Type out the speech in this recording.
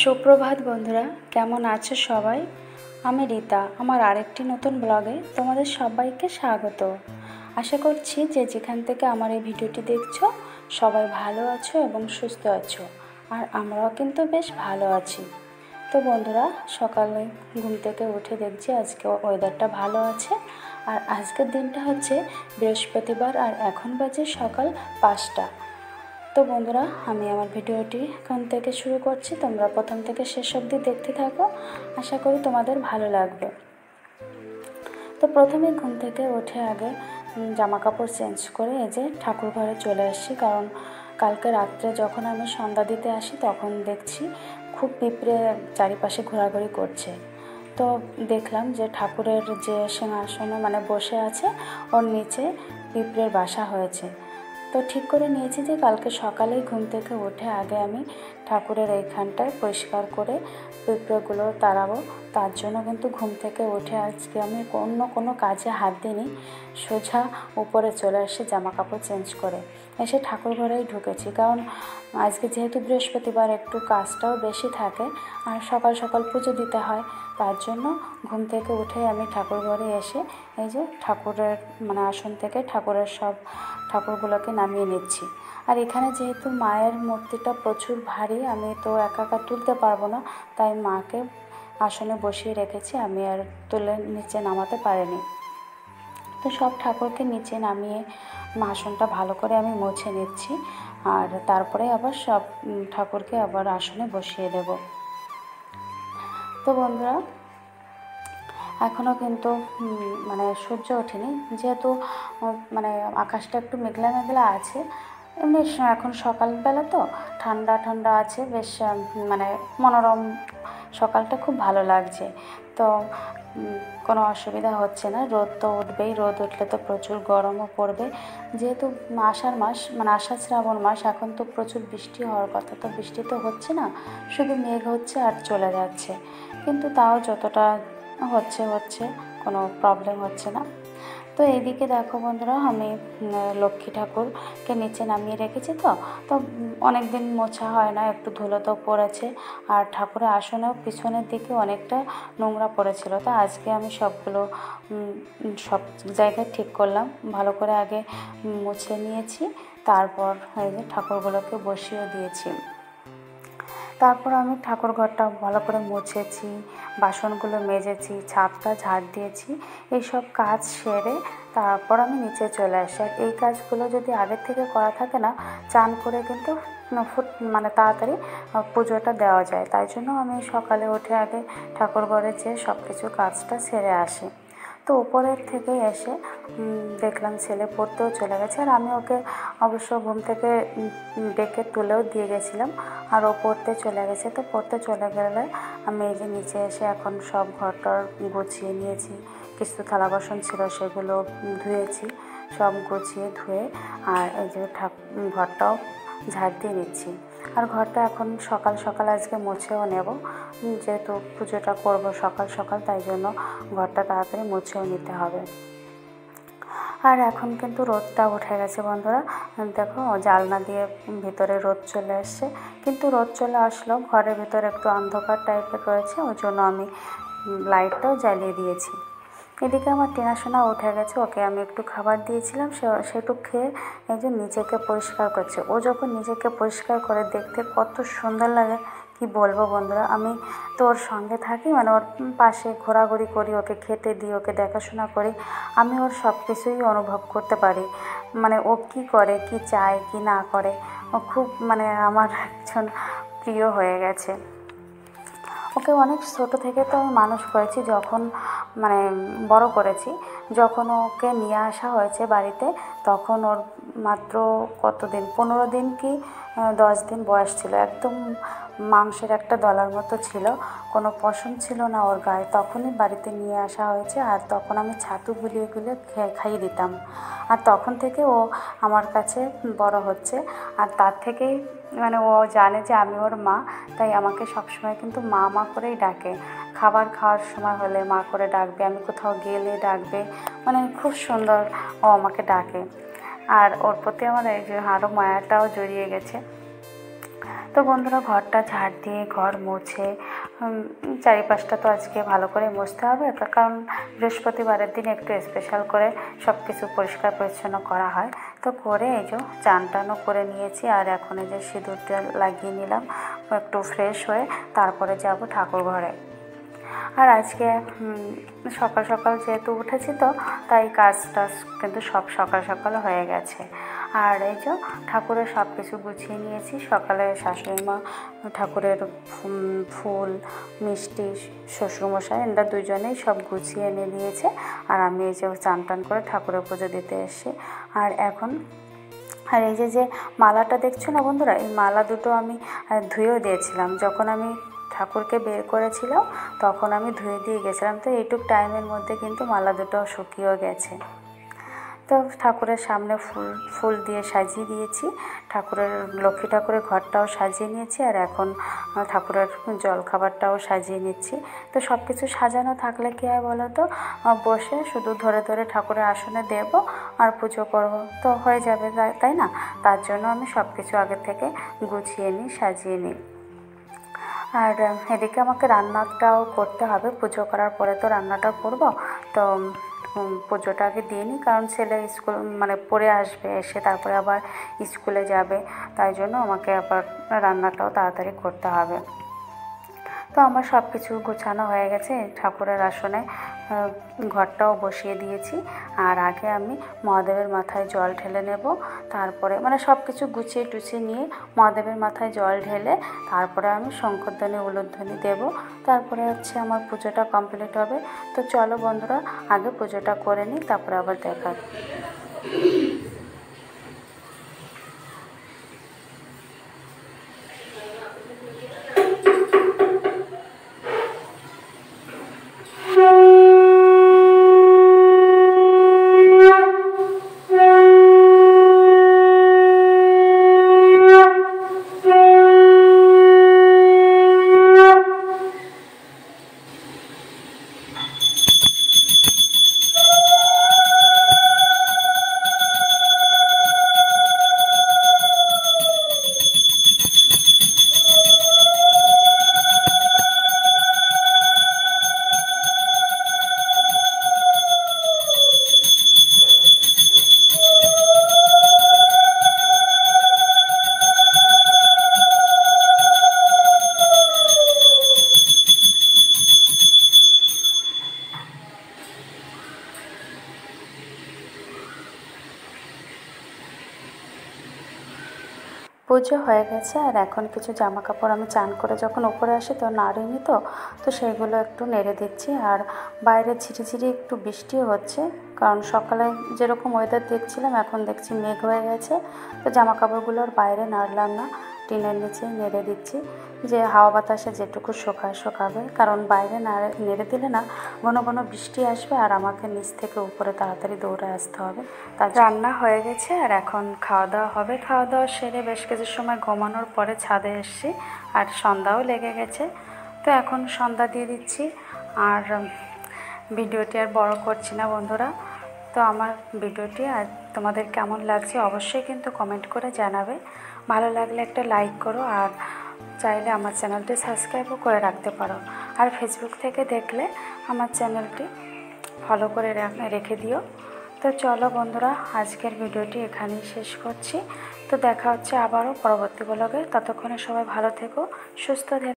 সুপ্রভাত বন্ধুরা, কেমন আছো সবাই? আমি রীতা। আমার আরেকটি নতুন ব্লগে তোমাদের সবাইকে স্বাগত। আশা করছি যে যেখান থেকে আমার এই ভিডিওটি দেখছো সবাই ভালো আছো এবং সুস্থ আছো, আর আমরাও কিন্তু বেশ ভালো আছি। তো বন্ধুরা, সকালে ঘুম থেকে উঠে দেখছি আজকে ওয়েদারটা ভালো আছে, আর আজকের দিনটা হচ্ছে বৃহস্পতিবার, আর এখন বাজে সকাল 5টা। তো বন্ধুরা, আমি আমার ভিডিওটি এখান থেকে শুরু করছি। তোমরা প্রথম থেকে শেষ অবধি দেখতে থাকো, আশা করি তোমাদের ভালো লাগবে। তো প্রথমে ঘুম থেকে উঠে আগে জামা কাপড় চেঞ্জ করে এই যে ঠাকুর ঘরে চলে আসছি, কারণ কালকে রাত্রে যখন আমি সন্ধ্যা দিতে আসি তখন দেখছি খুব পিঁপড়ে চারিপাশে ঘোরাঘুরি করছে। তো দেখলাম যে ঠাকুরের যে সিংহাসনে বসে আছে ওর নিচে পিঁপড়ের বাসা হয়েছে। তো ঠিক করে নিয়েছি যে কালকে সকালেই ঘুম থেকে উঠে আগে আমি ঠাকুরের এইখানটায় পরিষ্কার করে পিঁপড়েগুলো তাড়াবো। তার জন্য কিন্তু ঘুম থেকে উঠে আজকে আমি অন্য কোনো কাজে হাত দিইনি, সোজা উপরে চলে এসে জামা কাপড় চেঞ্জ করে এসে ঠাকুর ঘরেই ঢুকেছি। কারণ আজকে যেহেতু বৃহস্পতিবার একটু কাজটাও বেশি থাকে, আর সকাল সকাল পুজো দিতে হয়, তার জন্য ঘুম থেকে উঠে আমি ঠাকুর ঘরে এসে এই যে ঠাকুরের আসন থেকে ঠাকুরের সব ঠাকুরগুলোকে নামিয়ে নিচ্ছি। আর এখানে যেহেতু মায়ের মূর্তিটা প্রচুর ভারী, আমি তো একা একা তুলতে পারবো না, তাই মাকে আসনে বসিয়ে রেখেছি, আমি আর তুলে নিচে নামাতে পারিনি। তো সব ঠাকুরকে নিচে নামিয়ে আসনটা ভালো করে আমি মুছে নিচ্ছি, আর তারপরে আবার সব ঠাকুরকে আবার আসনে বসিয়ে দেব। তো বন্ধুরা, এখনও কিন্তু সূর্য ওঠেনি, যেহেতু আকাশটা একটু মেঘলা মেঘলা আছে। এমনি এখন সকালবেলা তো ঠান্ডা ঠান্ডা আছে, বেশ মনোরম সকালটা খুব ভালো লাগছে। তো কোনো অসুবিধা হচ্ছে না। রোদ তো উঠবেই, রোদ উঠলে তো প্রচুর গরমও পড়বে। যেহেতু আষাঢ় মাস আষাঢ় শ্রাবণ মাস, এখন তো প্রচুর বৃষ্টি হওয়ার কথা, তো বৃষ্টি তো হচ্ছে না, শুধু মেঘ হচ্ছে আর চলে যাচ্ছে। কিন্তু তাও যতটা হচ্ছে কোনো প্রবলেম হচ্ছে না। তো এইদিকে দেখো বন্ধুরা, আমি লক্ষ্মী ঠাকুরকে নিচে নামিয়ে রেখেছি। তো অনেক দিন মোছা হয় না, একটু ধুলো তো পড়েছে, আর ঠাকুরের আসনেও পিছনের দিকে অনেকটা নোংরা পড়েছিল। তো আজকে আমি সবগুলো সব জায়গায় ঠিক করলাম, ভালো করে আগে মুছে নিয়েছি, তারপর এই যে ঠাকুরগুলোকে বসিয়ে দিয়েছি। তারপর আমি ঠাকুর ঘরটা ভালো করে মুছেছি, বাসনগুলো মেজেছি, ছাদটা ঝাড় দিয়েছি। এইসব কাজ সেরে তারপর আমি নিচে চলে আসি। আর এই কাজগুলো যদি আগের থেকে করা থাকে না, চান করে কিন্তু তাড়াতাড়ি পুজোটা দেওয়া যায়। তাই জন্য আমি সকালে উঠে আগে ঠাকুর ঘরে যেয়ে সব কিছু কাজটা সেরে আসি। তো উপরের থেকে এসে দেখলাম ছেলে পড়তেও চলে গেছে, আর আমি ওকে অবশ্য ঘুম থেকে ডেকে তুলেও দিয়ে গেছিলাম, আর ও পড়তে চলে গেছে। তো পড়তে চলে গেলে আমি এই যে নিচে এসে এখন সব ঘরটর গুছিয়ে নিয়েছি। কিছু থালা বাসন ছিল সেগুলো ধুয়েছি, সব গুছিয়ে ধুয়ে আর এই যে ঘরটাও ঝাড় দিয়ে নিচ্ছি। আর ঘরটা এখন সকাল সকাল আজকে মুছেও নেব, যেহেতু পুজোটা করব সকাল সকাল, তাই জন্য ঘরটা তাড়াতাড়ি মুছেও নিতে হবে। আর এখন কিন্তু রোদটা উঠে গেছে বন্ধুরা, দেখো জানলা দিয়ে ভিতরে রোদ চলে আসছে। কিন্তু রোদ চলে আসলেও ঘরের ভিতরে একটু অন্ধকার টাইপের রয়েছে, ওই জন্য আমি লাইটটাও জ্বালিয়ে দিয়েছি। এদিকে আমার টিনা সোনা উঠে গেছে, ওকে আমি একটু খাবার দিয়েছিলাম, সেটু খেয়ে এই যে নিজেকে পরিষ্কার করছে। ও যখন নিজেকে পরিষ্কার করে দেখতে কত সুন্দর লাগে, কি বলবো বন্ধুরা। আমি তো ওর সঙ্গে থাকি, ওর পাশে ঘোরাঘুরি করি, ওকে খেতে দিই, ওকে দেখাশোনা করি। আমি ওর সব কিছুই অনুভব করতে পারি, ও কী করে, কি চায়, কি না করে। ও খুব আমার একজন প্রিয় হয়ে গেছে। ওকে অনেক ছোটো থেকে তো আমি মানুষ করেছি, যখন বড় করেছি। যখন ওকে নিয়ে আসা হয়েছে বাড়িতে, তখন ওর মাত্র কতদিন, 15 দিন কি 10 দিন বয়স ছিল। একদম মাংসের একটা দলার মতো ছিল, কোনো পশম ছিল না ওর গায়ে। তখনই বাড়িতে নিয়ে আসা হয়েছে, আর তখন আমি ছাতু গুলিয়ে গুলিয়ে খাইয়ে দিতাম। আর তখন থেকে ও আমার কাছে বড় হচ্ছে, আর তার থেকেই ও জানে যে আমি ওর মা, তাই আমাকে সবসময় কিন্তু মা মা করেই ডাকে। খাবার খাওয়ার সময় হলে মা করে ডাকবে, আমি কোথাও গেলে ডাকবে, খুব সুন্দর ও আমাকে ডাকে। আর ওর প্রতি আমার এই যে আরও মায়াটাও জড়িয়ে গেছে। তো বন্ধুরা ঘরটা ঝাড় দিয়ে ঘর মুছে চারিপাশটা তো আজকে ভালো করে মুছতে হবে, কারণ বৃহস্পতিবারের দিন একটু স্পেশাল করে সব কিছু পরিষ্কার পরিচ্ছন্ন করা হয়। তো করে এই যে চান টানও করে নিয়েছি, আর এখন এই যে সিঁদুরটা লাগিয়ে নিলাম একটু ফ্রেশ হয়ে, তারপরে যাব ঠাকুর ঘরে। আর আজকে সকাল সকাল যেহেতু উঠেছি, তো তাই কাজ টাজ কিন্তু সব সকাল সকাল হয়ে গেছে। আর এই যে ঠাকুরের সব কিছু গুছিয়ে নিয়েছি। সকালে শাশুড়ি মা ঠাকুরের ফুল মিষ্টি, শ্বশুরমশাই এরা দুজনেই সব গুছিয়ে এনে দিয়েছে। আর আমি এই যে চান টান করে ঠাকুরের পুজো দিতে এসেছি। আর এই যে মালাটা দেখছো না বন্ধুরা, এই মালা দুটো আমি ধুয়েও দিয়েছিলাম। যখন আমি ঠাকুরকে বের করেছিলাম তখন আমি ধুয়ে দিয়ে গেছিলাম, তো এইটুক টাইমের মধ্যে কিন্তু মালা দুটো শুকিয়েও গেছে। তো ঠাকুরের সামনে ফুল দিয়ে সাজিয়ে দিয়েছি, ঠাকুরের লক্ষ্মী ঠাকুরের ঘরটাও সাজিয়ে নিয়েছি, আর এখন ঠাকুরের জলখাবারটাও সাজিয়ে নিচ্ছি। তো সব কিছু সাজানো থাকলে কী হয় বলো তো, বসে শুধু ধরে ধরে ঠাকুরের আসনে দেব আর পুজো করব, তো হয়ে যাবে, তাই না? তার জন্য আমি সব কিছু আগে থেকে গুছিয়ে নিই, সাজিয়ে নিই। আর এদিকে আমাকে রান্নাটাও করতে হবে, পুজো করার পরে তো রান্নাটা করব। তো পুজোটা আগে দিয়ে নিই, কারণ ছেলে স্কুল পড়ে আসবে, এসে তারপরে আবার স্কুলে যাবে, তাই জন্য আমাকে আবার রান্নাটাও তাড়াতাড়ি করতে হবে। তো আমার সব কিছু গোছানো হয়ে গেছে, ঠাকুরের আসনে ঘরটাও বসিয়ে দিয়েছি। আর আগে আমি মহাদেবের মাথায় জল ঢেলে নেব, তারপরে সব কিছু গুছিয়ে টুছিয়ে নিয়ে মহাদেবের মাথায় জল ঢেলে তারপরে আমি শঙ্করধ্বনি উলুধ্বনি দেব, তারপরে হচ্ছে আমার পুজোটা কমপ্লিট হবে। তো চলো বন্ধুরা, আগে পুজোটা করে নিই, তারপরে আবার দেখা। পুজো হয়ে গেছে, আর এখন কিছু জামা কাপড় আমি চান করে যখন উপরে আসি তো নাড়িনি, তো সেগুলো একটু নেড়ে দিচ্ছি। আর বাইরে ঝিরিঝিরি একটু বৃষ্টিও হচ্ছে, কারণ সকালে যেরকম ওয়েদার দেখছিলাম এখন দেখছি মেঘ হয়ে গেছে। তো জামা কাপড়গুলো আর বাইরে নাড়লাম না, টিনের নিচে নেড়ে দিচ্ছি, যে হাওয়া বাতাসে যেটুকু শোকাবে, কারণ বাইরে নেড়ে দিলে না ঘন ঘন বৃষ্টি আসবে, আর আমাকে নিচ থেকে উপরে তাড়াতাড়ি দৌড়ে আসতে হবে। তার রান্না হয়ে গেছে, আর এখন খাওয়া দাওয়া হবে। খাওয়া দাওয়া সেরে বেশ কিছু সময় ঘুমানোর পরে ছাদে এসেছি, আর সন্ধ্যাও লেগে গেছে। তো এখন সন্ধ্যা দিয়ে দিচ্ছি, আর ভিডিওটি আর বড় করছি না বন্ধুরা। তো আমার ভিডিওটি আর তোমাদের কেমন লাগছে অবশ্যই কিন্তু কমেন্ট করে জানাবে। ভালো লাগলে একটা লাইক করো, আর চাইলে আমার চ্যানেলটি সাবস্ক্রাইবও করে রাখতে পারো। আর ফেসবুক থেকে দেখলে আমার চ্যানেলটি ফলো করে রেখে দিও। তো চলো বন্ধুরা, আজকের ভিডিওটি এখানেই শেষ করছি। তো দেখা হচ্ছে আবারও পরবর্তী ব্লগে, ততক্ষণে সবাই ভালো থেকো, সুস্থ থেকো।